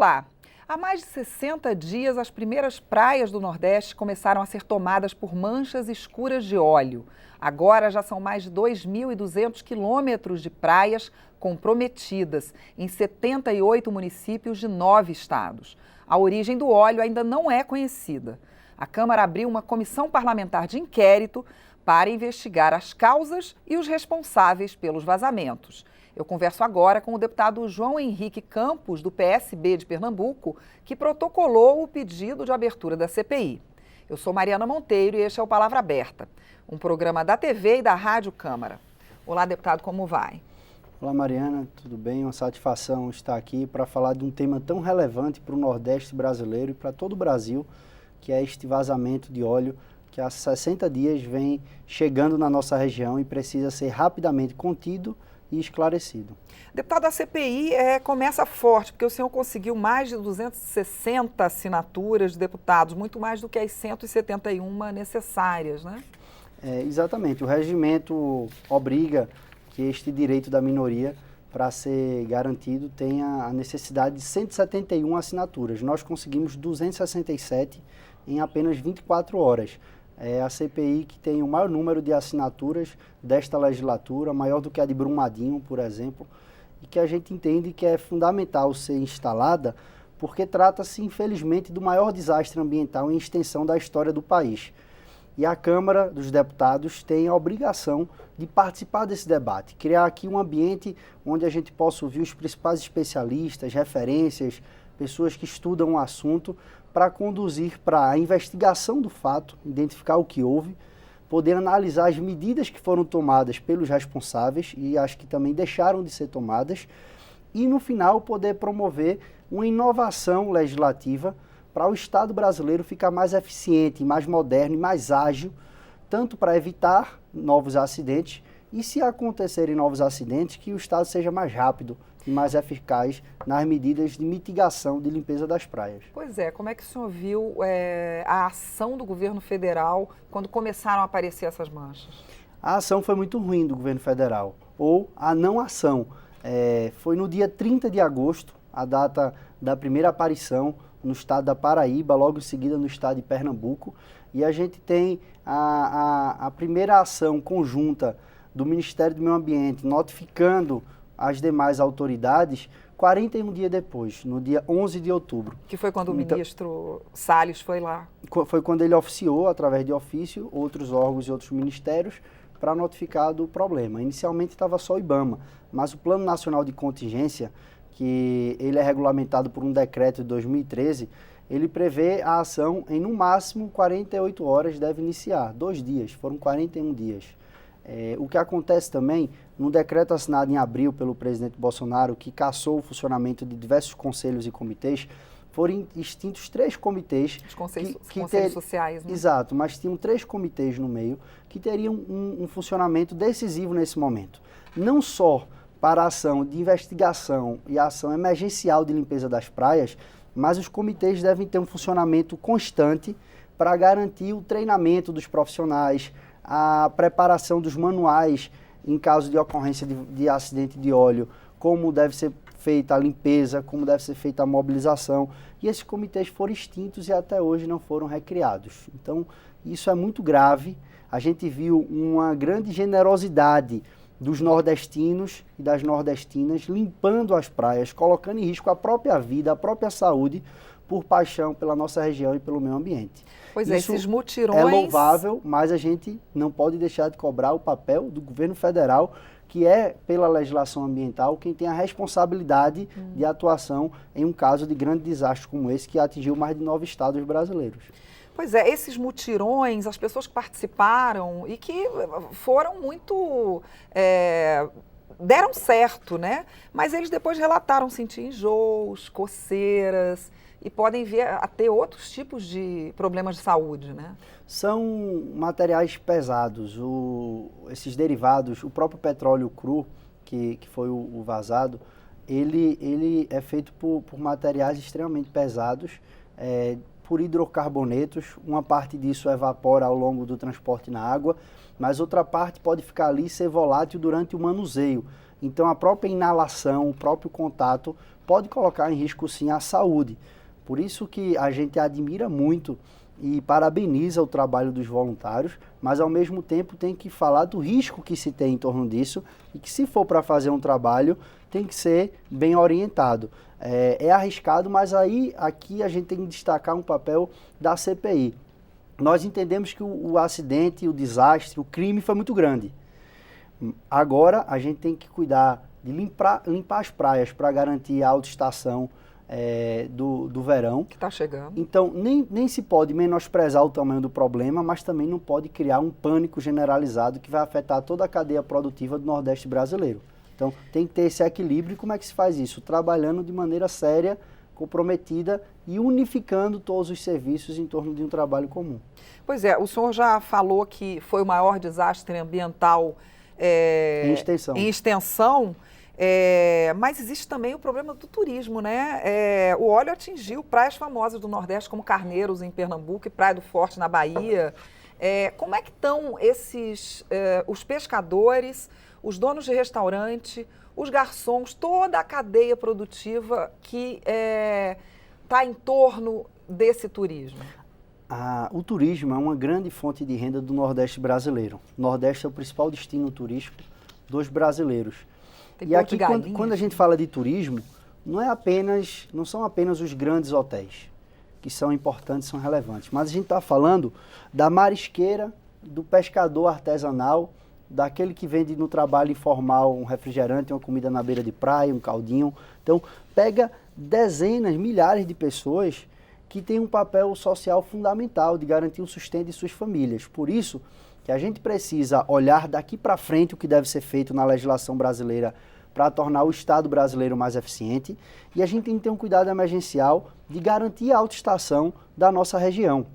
Olá! Há mais de 60 dias, as primeiras praias do Nordeste começaram a ser tomadas por manchas escuras de óleo. Agora já são mais de 2.200 quilômetros de praias comprometidas em 78 municípios de 9 estados. A origem do óleo ainda não é conhecida. A Câmara abriu uma comissão parlamentar de inquérito para investigar as causas e os responsáveis pelos vazamentos. Eu converso agora com o deputado João Henrique Campos, do PSB de Pernambuco, que protocolou o pedido de abertura da CPI. Eu sou Mariana Monteiro e este é o Palavra Aberta, um programa da TV e da Rádio Câmara. Olá, deputado, como vai? Olá, Mariana, tudo bem? Uma satisfação estar aqui para falar de um tema tão relevante para o Nordeste brasileiro e para todo o Brasil, que é este vazamento de óleo que há 60 dias vem chegando na nossa região e precisa ser rapidamente contido e esclarecido. Deputado, a CPI começa forte, porque o senhor conseguiu mais de 260 assinaturas de deputados, muito mais do que as 171 necessárias, né? Exatamente. O regimento obriga que este direito da minoria, para ser garantido, tenha a necessidade de 171 assinaturas. Nós conseguimos 267 em apenas 24 horas. É a CPI que tem o maior número de assinaturas desta legislatura, maior do que a de Brumadinho, por exemplo, e que a gente entende que é fundamental ser instalada, porque trata-se, infelizmente, do maior desastre ambiental em extensão da história do país. E a Câmara dos Deputados tem a obrigação de participar desse debate, criar aqui um ambiente onde a gente possa ouvir os principais especialistas, referências, pessoas que estudam o assunto, para conduzir para a investigação do fato, identificar o que houve, poder analisar as medidas que foram tomadas pelos responsáveis e acho que também deixaram de ser tomadas, e no final poder promover uma inovação legislativa para o Estado brasileiro ficar mais eficiente, mais moderno e mais ágil, tanto para evitar novos acidentes e, se acontecerem novos acidentes, que o Estado seja mais rápido e mais eficaz nas medidas de mitigação de limpeza das praias. Pois é, como é que o senhor viu a ação do governo federal quando começaram a aparecer essas manchas? A ação foi muito ruim do governo federal, ou a não ação. Foi no dia 30 de agosto, a data da primeira aparição no estado da Paraíba, logo em seguida no estado de Pernambuco, e a gente tem a primeira ação conjunta do Ministério do Meio Ambiente notificando as demais autoridades 41 dias depois, no dia 11 de outubro. Que foi quando o ministro Salles foi lá? Foi quando ele oficiou, através de ofício, outros órgãos e outros ministérios para notificar do problema. Inicialmente estava só o IBAMA, mas o Plano Nacional de Contingência, que ele é regulamentado por um decreto de 2013, ele prevê a ação em no máximo 48 horas deve iniciar, 2 dias, foram 41 dias. O que acontece também, no decreto assinado em abril pelo presidente Bolsonaro, que cassou o funcionamento de diversos conselhos e comitês, foram extintos 3 comitês. Os conselhos sociais, né? Exato, mas tinham 3 comitês no meio que teriam um funcionamento decisivo nesse momento. Não só para a ação de investigação e a ação emergencial de limpeza das praias, mas os comitês devem ter um funcionamento constante para garantir o treinamento dos profissionais, a preparação dos manuais em caso de ocorrência de acidente de óleo, como deve ser feita a limpeza, como deve ser feita a mobilização, e esses comitês foram extintos e até hoje não foram recriados. Então, isso é muito grave. A gente viu uma grande generosidade dos nordestinos e das nordestinas limpando as praias, colocando em risco a própria vida, a própria saúde, por paixão pela nossa região e pelo meio ambiente. Pois é, esses mutirões... É louvável, mas a gente não pode deixar de cobrar o papel do governo federal, que é, pela legislação ambiental, quem tem a responsabilidade de atuação em um caso de grande desastre como esse, que atingiu mais de 9 estados brasileiros. Pois é, esses mutirões, as pessoas que participaram e que foram muito... deram certo, né? Mas eles depois relataram sentir enjoos, coceiras e podem vir a ter outros tipos de problemas de saúde, né? São materiais pesados, esses derivados, o próprio petróleo cru, que foi o vazado, ele é feito por materiais extremamente pesados, por hidrocarbonetos. Uma parte disso evapora ao longo do transporte na água, mas outra parte pode ficar ali e ser volátil durante o manuseio. Então a própria inalação, o próprio contato pode colocar em risco sim a saúde. Por isso que a gente admira muito e parabeniza o trabalho dos voluntários, mas ao mesmo tempo tem que falar do risco que se tem em torno disso e que se for para fazer um trabalho tem que ser bem orientado. É arriscado, mas aqui a gente tem que destacar um papel da CPI. Nós entendemos que o acidente, o desastre, o crime foi muito grande. Agora a gente tem que cuidar de limpar as praias para garantir a autoestação do verão. Que está chegando. Então, nem se pode menosprezar o tamanho do problema, mas também não pode criar um pânico generalizado que vai afetar toda a cadeia produtiva do Nordeste brasileiro. Então, tem que ter esse equilíbrio. E como é que se faz isso? Trabalhando de maneira séria, comprometida e unificando todos os serviços em torno de um trabalho comum. Pois é, o senhor já falou que foi o maior desastre ambiental em extensão. Mas existe também o problema do turismo, né? O óleo atingiu praias famosas do Nordeste, como Carneiros, em Pernambuco, e Praia do Forte, na Bahia. Como é que estão os pescadores, os donos de restaurante, os garçons, toda a cadeia produtiva que está em torno desse turismo? O turismo é uma grande fonte de renda do Nordeste brasileiro. O Nordeste é o principal destino turístico dos brasileiros. E aqui, quando a gente fala de turismo, não são apenas os grandes hotéis, que são importantes, são relevantes, mas a gente está falando da marisqueira, do pescador artesanal, daquele que vende no trabalho informal um refrigerante, uma comida na beira de praia, um caldinho. Então, pega dezenas, milhares de pessoas que têm um papel social fundamental de garantir o sustento de suas famílias. Por isso que a gente precisa olhar daqui para frente o que deve ser feito na legislação brasileira para tornar o Estado brasileiro mais eficiente, e a gente tem que ter um cuidado emergencial de garantir a autoestação da nossa região.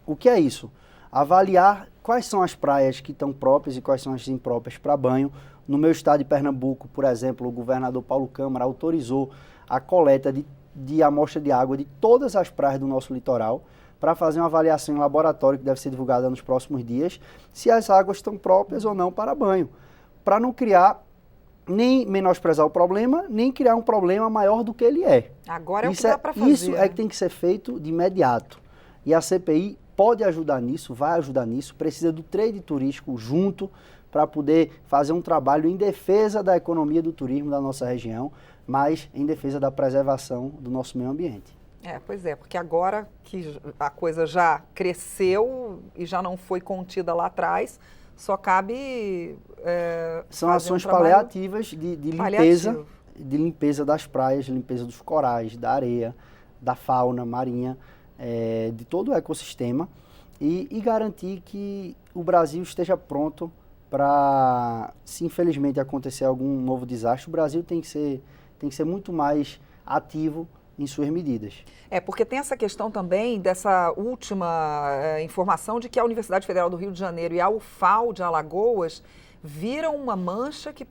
O que é isso? Avaliar quais são as praias que estão próprias e quais são as impróprias para banho. No meu estado de Pernambuco, por exemplo, o governador Paulo Câmara autorizou a coleta de amostra de água de todas as praias do nosso litoral, para fazer uma avaliação em laboratório que deve ser divulgada nos próximos dias, se as águas estão próprias ou não para banho, para não criar, nem menosprezar o problema, nem criar um problema maior do que ele é. Agora é o que dá para fazer. Isso é que tem que ser feito de imediato. E a CPI pode ajudar nisso, vai ajudar nisso, precisa do trade turístico junto para poder fazer um trabalho em defesa da economia do turismo da nossa região, mas em defesa da preservação do nosso meio ambiente. Pois é, porque agora que a coisa já cresceu e já não foi contida lá atrás, só cabe são ações paliativas de limpeza das praias, de limpeza dos corais, da areia, da fauna marinha, de todo o ecossistema e garantir que o Brasil esteja pronto para, se infelizmente acontecer algum novo desastre, o Brasil tem que ser muito mais ativo em suas medidas. Porque tem essa questão também dessa última informação de que a Universidade Federal do Rio de Janeiro e a UFAL de Alagoas viram uma mancha que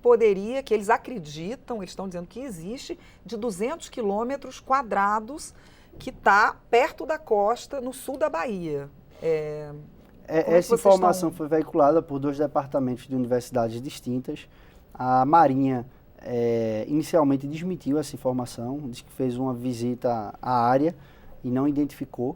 eles acreditam, eles estão dizendo que existe, de 200 quilômetros quadrados, que está perto da costa, no sul da Bahia. Essa informação foi veiculada por 2 departamentos de universidades distintas. A Marinha inicialmente desmentiu essa informação, disse que fez uma visita à área e não identificou.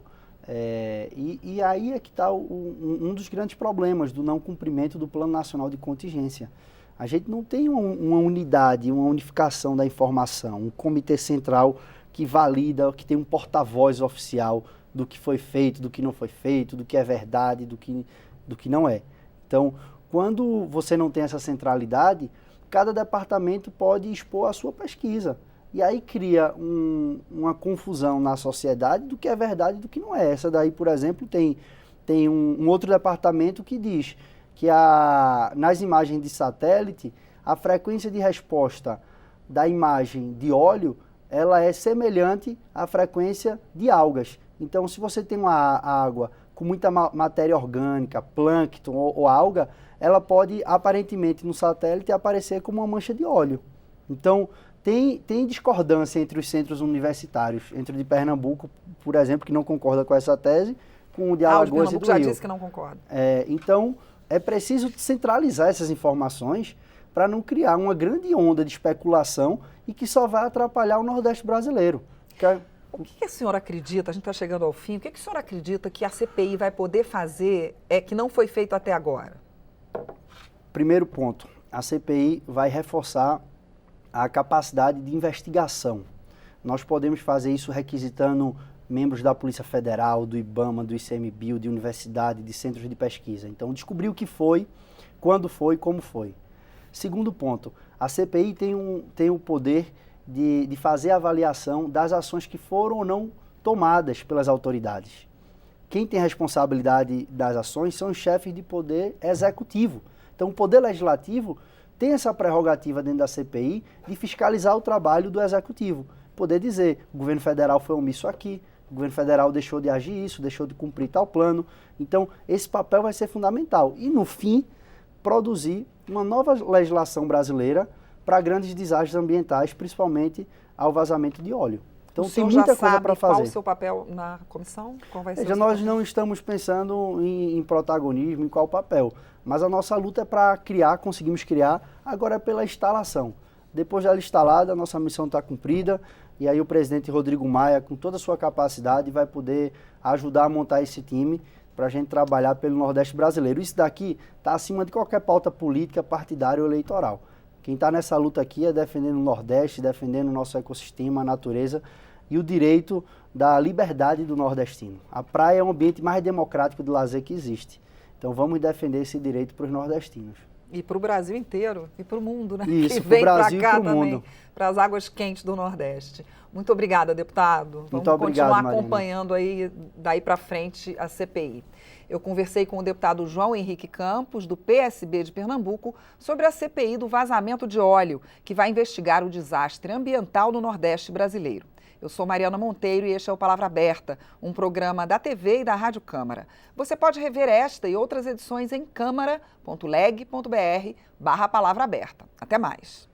E aí é que está um dos grandes problemas do não cumprimento do Plano Nacional de Contingência. A gente não tem uma unidade, uma unificação da informação, um comitê central que valida, que tem um porta-voz oficial do que foi feito, do que não foi feito, do que é verdade, do que não é. Então, quando você não tem essa centralidade, cada departamento pode expor a sua pesquisa. E aí cria uma confusão na sociedade do que é verdade e do que não é. Essa daí, por exemplo, tem um outro departamento que diz que nas imagens de satélite, a frequência de resposta da imagem de óleo, ela é semelhante à frequência de algas. Então, se você tem uma água com muita matéria orgânica, plâncton ou alga, ela pode, aparentemente, no satélite, aparecer como uma mancha de óleo. Então, tem discordância entre os centros universitários, entre o de Pernambuco, por exemplo, que não concorda com essa tese, com o de Alagoas e do Rio. Já disse que não concorda. Então, é preciso centralizar essas informações para não criar uma grande onda de especulação e que só vai atrapalhar o Nordeste brasileiro. O que a senhora acredita, a gente está chegando ao fim, o que a senhora acredita que a CPI vai poder fazer que não foi feito até agora? Primeiro ponto, a CPI vai reforçar a capacidade de investigação. Nós podemos fazer isso requisitando membros da Polícia Federal, do IBAMA, do ICMBio, de universidade, de centros de pesquisa. Então, descobrir o que foi, quando foi, como foi. Segundo ponto, a CPI tem o poder de fazer a avaliação das ações que foram ou não tomadas pelas autoridades. Quem tem a responsabilidade das ações são os chefes de poder executivo. Então, o poder legislativo tem essa prerrogativa dentro da CPI de fiscalizar o trabalho do executivo. Poder dizer, o governo federal foi omisso aqui, o governo federal deixou de agir isso, deixou de cumprir tal plano. Então, esse papel vai ser fundamental. E, no fim, produzir uma nova legislação brasileira para grandes desastres ambientais, principalmente ao vazamento de óleo. Então, tem muita coisa para fazer. Qual o seu papel na comissão? Qual vai ser nós não estamos pensando em protagonismo, em qual papel. Mas a nossa luta é para criar, conseguimos criar, agora é pela instalação. Depois dela instalada, a nossa missão está cumprida, e aí o presidente Rodrigo Maia, com toda a sua capacidade, vai poder ajudar a montar esse time para a gente trabalhar pelo Nordeste brasileiro. Isso daqui está acima de qualquer pauta política, partidária ou eleitoral. Quem está nessa luta aqui é defendendo o Nordeste, defendendo o nosso ecossistema, a natureza e o direito da liberdade do nordestino. A praia é o ambiente mais democrático de lazer que existe. Então vamos defender esse direito para os nordestinos. E para o Brasil inteiro, e para o mundo, né? Isso, que vem para cá também, para as águas quentes do Nordeste. Muito obrigada, deputado. Muito obrigado, continuar acompanhando aí, daí para frente, a CPI. Eu conversei com o deputado João Henrique Campos, do PSB de Pernambuco, sobre a CPI do vazamento de óleo, que vai investigar o desastre ambiental no Nordeste brasileiro. Eu sou Mariana Monteiro e este é o Palavra Aberta, um programa da TV e da Rádio Câmara. Você pode rever esta e outras edições em câmara.leg.br/palavra aberta. Até mais.